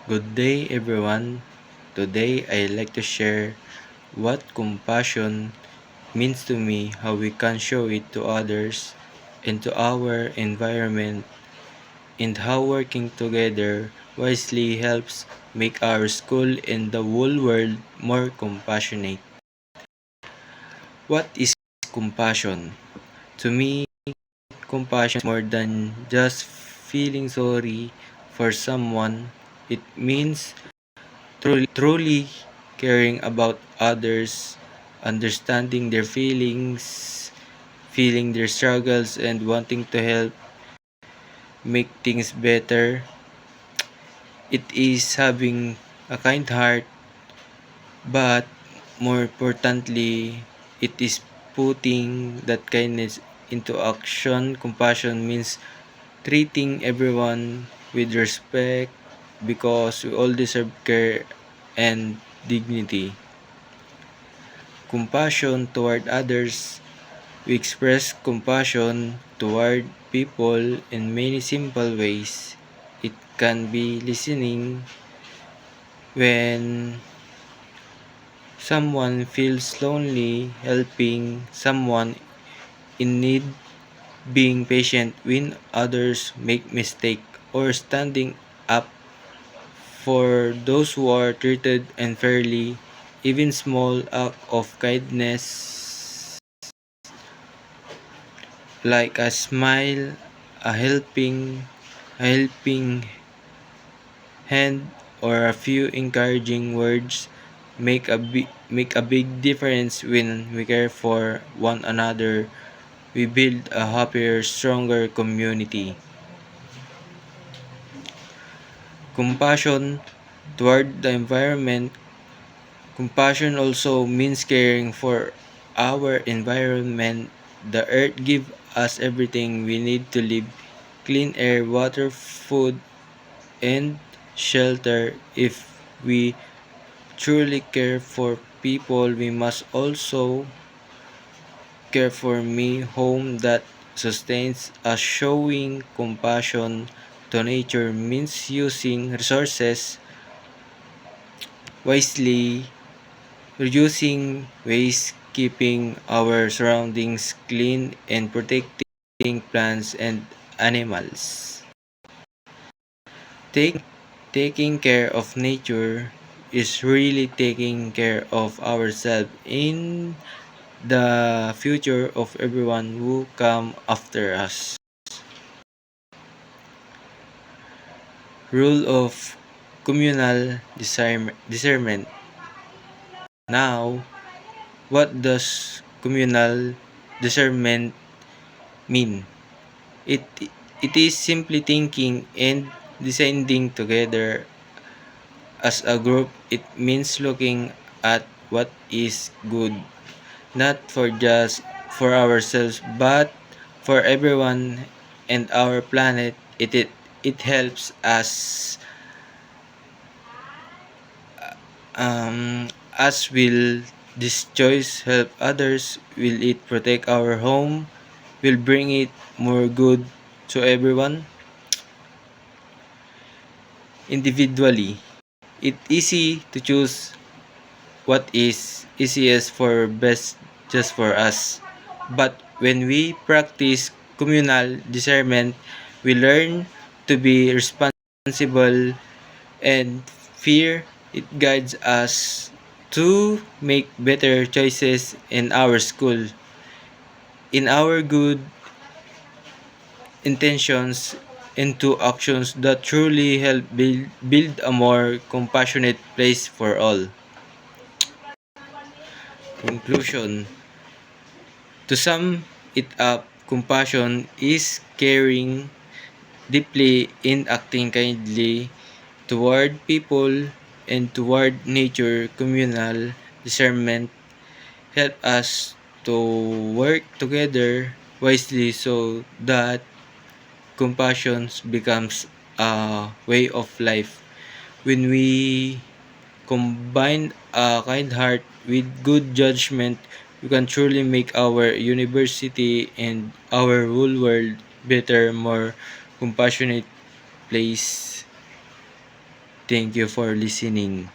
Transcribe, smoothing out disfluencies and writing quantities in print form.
Good day, everyone. Today, I'd like to share what compassion means to me, how we can show it to others and to our environment, and how working together wisely helps make our school and the whole world more compassionate. What is compassion? To me, compassion is more than just feeling sorry for someone. It means truly caring about others, understanding their feelings, feeling their struggles, and wanting to help make things better. It is having a kind heart, but more importantly, it is putting that kindness into action. Compassion means treating everyone with respect because we all deserve care and dignity. Compassion toward others. We express compassion toward people in many simple ways. It can be listening when someone feels lonely, helping someone in need, being patient when others make mistakes, or standing up for those who are treated unfairly. Even small act of kindness like a smile, a helping hand, or a few encouraging words make a big difference when we care for one another. We build a happier, stronger community. Compassion toward the environment. Compassion also means caring for our environment. The earth gives us everything we need to live: clean air, water, food, and shelter. If we truly care for people, we must also care for me home that sustains us. Showing compassion to nature means using resources wisely, reducing waste, keeping our surroundings clean, and protecting plants and animals. Take, Taking care of nature is really taking care of ourselves in the future of everyone who come after us. Rule of communal discernment. Now, what does communal discernment mean? It it is simply thinking and deciding together as a group. It means looking at what is good, not for just for ourselves, but for everyone and our planet. It helps us, as will this choice help others? Will it protect our home? Will bring it more good to everyone? Individually, it's easy to choose what is easiest for best just for us. But when we practice communal discernment, we learn to be responsible and fear. It guides us to make better choices in our school, in our good intentions, into actions that truly help build a more compassionate place for all. Conclusion. To sum it up, compassion is caring deeply and acting kindly toward people and toward nature. Communal discernment help us to work together wisely so that compassion becomes a way of life. When we combine a kind heart with good judgment, we can truly make our university and our whole world better, more compassionate place. Thank you for listening.